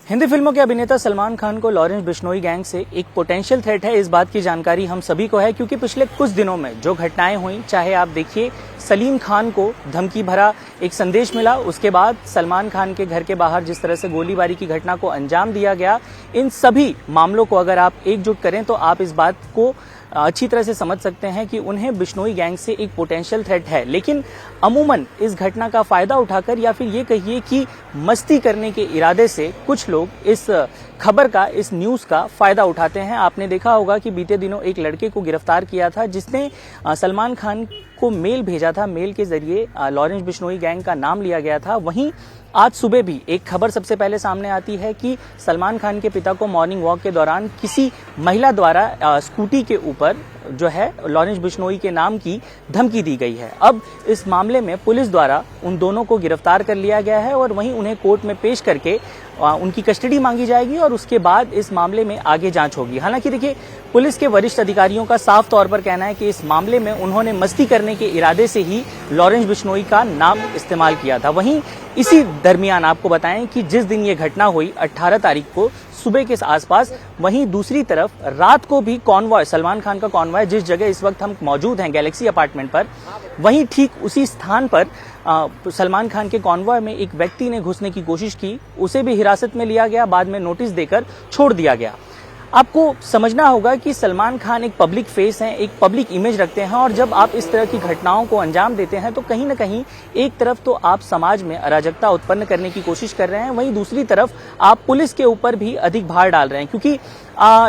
हिंदी फिल्मों के अभिनेता सलमान खान को लॉरेंस बिश्नोई गैंग से एक पोटेंशियल थ्रेट है, इस बात की जानकारी हम सभी को है क्योंकि पिछले कुछ दिनों में जो घटनाएं हुई, चाहे आप देखिए सलीम खान को धमकी भरा एक संदेश मिला, उसके बाद सलमान खान के घर के बाहर जिस तरह से गोलीबारी की घटना को अंजाम दिया गया, इन सभी मामलों को अगर आप एकजुट करें तो आप इस बात को अच्छी तरह से समझ सकते हैं कि उन्हें बिश्नोई गैंग से एक पोटेंशियल थ्रेट है। लेकिन अमूमन इस घटना का फायदा उठाकर या फिर ये कहिए कि मस्ती करने के इरादे से कुछ लोग इस खबर का, इस न्यूज का फायदा उठाते हैं। आपने देखा होगा कि बीते दिनों एक लड़के को गिरफ्तार किया था जिसने सलमान खान को मेल भेजा था, मेल के जरिए लॉरेंस बिश्नोई गैंग का नाम लिया गया था। वहीं आज सुबह भी एक खबर सबसे पहले सामने आती है कि सलमान खान के पिता को मॉर्निंग वॉक के दौरान किसी महिला द्वारा स्कूटी के ऊपर जो है लॉरेंस बिश्नोई के नाम की धमकी दी गई है। अब इस मामले में पुलिस द्वारा उन दोनों को गिरफ्तार कर लिया गया है और वहीं उन्हें कोर्ट में पेश करके उनकी कस्टडी मांगी जाएगी और उसके बाद इस मामले में आगे जांच होगी। हालांकि देखिए, पुलिस के वरिष्ठ अधिकारियों का साफ तौर पर कहना है कि इस मामले में उन्होंने मस्ती करने के इरादे से ही लॉरेंस बिश्नोई का नाम इस्तेमाल किया था। वहीं इसी दरमियान आपको बताएं कि जिस दिन ये घटना हुई 18 तारीख को सुबह के आसपास, वहीं दूसरी तरफ रात को भी कॉन्वॉय, सलमान खान का कॉन्वॉय जिस जगह इस वक्त हम मौजूद हैं गैलेक्सी अपार्टमेंट पर, वहीं ठीक उसी स्थान पर सलमान खान के कॉन्वॉय में एक व्यक्ति ने घुसने की कोशिश की, उसे भी हिरासत में लिया गया, बाद में नोटिस देकर छोड़ दिया गया। आपको समझना होगा कि सलमान खान एक पब्लिक फेस हैं, एक पब्लिक इमेज रखते हैं और जब आप इस तरह की घटनाओं को अंजाम देते हैं तो कहीं ना कहीं एक तरफ तो आप समाज में अराजकता उत्पन्न करने की कोशिश कर रहे हैं, वहीं दूसरी तरफ आप पुलिस के ऊपर भी अधिक भार डाल रहे हैं। क्योंकि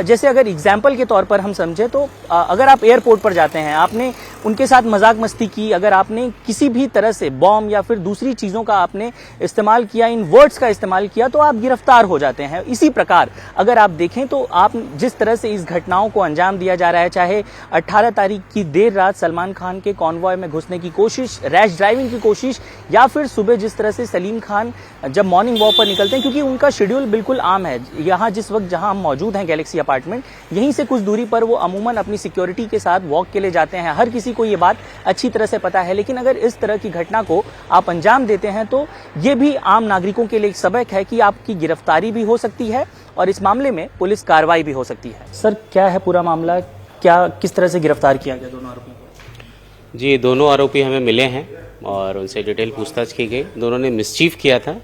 जैसे अगर एग्जाम्पल के तौर पर हम समझे तो अगर आप एयरपोर्ट पर जाते हैं, आपने उनके साथ मजाक मस्ती की, अगर आपने किसी भी तरह से बॉम्ब या फिर दूसरी चीजों का आपने इस्तेमाल किया, इन वर्ड्स का इस्तेमाल किया, तो आप गिरफ्तार हो जाते हैं। इसी प्रकार अगर आप देखें तो आप जिस तरह से इस घटनाओं को अंजाम दिया जा रहा है, चाहे 18 तारीख की देर रात सलमान खान के कॉन्वॉय में घुसने की कोशिश, रैश ड्राइविंग की कोशिश, या फिर सुबह जिस तरह से सलीम खान जब मॉर्निंग वॉक पर निकलते हैं, क्योंकि उनका शेड्यूल बिल्कुल आम है। यहाँ जिस वक्त जहां हम मौजूद हैं गैलेक्सी अपार्टमेंट, यहीं से कुछ दूरी पर वो अमूमन अपनी सिक्योरिटी के साथ वॉक के लिए जाते हैं। हर किसी को ये बात अच्छी तरह से पता है। लेकिन अगर इस तरह की घटना को आप अंजाम देते हैं तो ये भी आम नागरिकों के लिए एक सबक है कि आपकी गिरफ्तारी भी हो सकती है और इस मामले में पुलिस कार्रवाई भी हो सकती है। सर, क्या है पूरा मामला, क्या किस तरह से गिरफ्तार किया गया दोनों आरोपियों को? जी, दोनों आरोपी हमें मिले हैं और उनसे डिटेल पूछताछ की गई। दोनों ने मिसचीफ किया था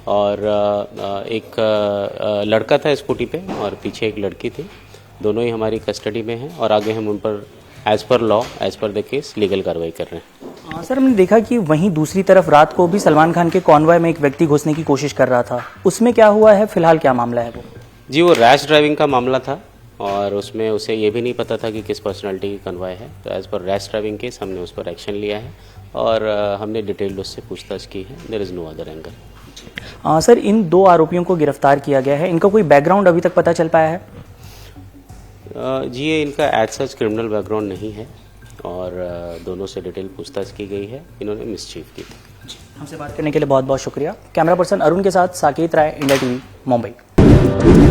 और एक लड़का था स्कूटी पे और पीछे एक लड़की थी। दोनों ही हमारी कस्टडी में हैं और आगे हम उन पर as per law, as per the case legal कार्रवाई कर रहे हैं। सर, हमने देखा कि वहीं दूसरी तरफ रात को भी सलमान खान के कॉन्वॉय में एक व्यक्ति घुसने की कोशिश कर रहा था, उसमें क्या हुआ है, फिलहाल क्या मामला है वो? जी, वो रैश ड्राइविंग का मामला था और उसमें उसे ये भी नहीं पता था कि किस पर्सनालिटी की कॉन्वॉय है, तो as per rash driving case हमने उस पर एक्शन लिया है और हमने डिटेल्ड उससे पूछताछ की है। There is no other angle. Sir, इन दो आरोपियों को गिरफ्तार किया गया है, इनका कोई बैकग्राउंड अभी तक पता चल पाया है? जी, ये इनका एज सच क्रिमिनल बैकग्राउंड नहीं है और दोनों से डिटेल पूछताछ की गई है। इन्होंने मिसचीफ की थी। हमसे बात करने के लिए बहुत बहुत शुक्रिया। कैमरा पर्सन अरुण के साथ साकेत राय, इंडिया टीवी, मुंबई।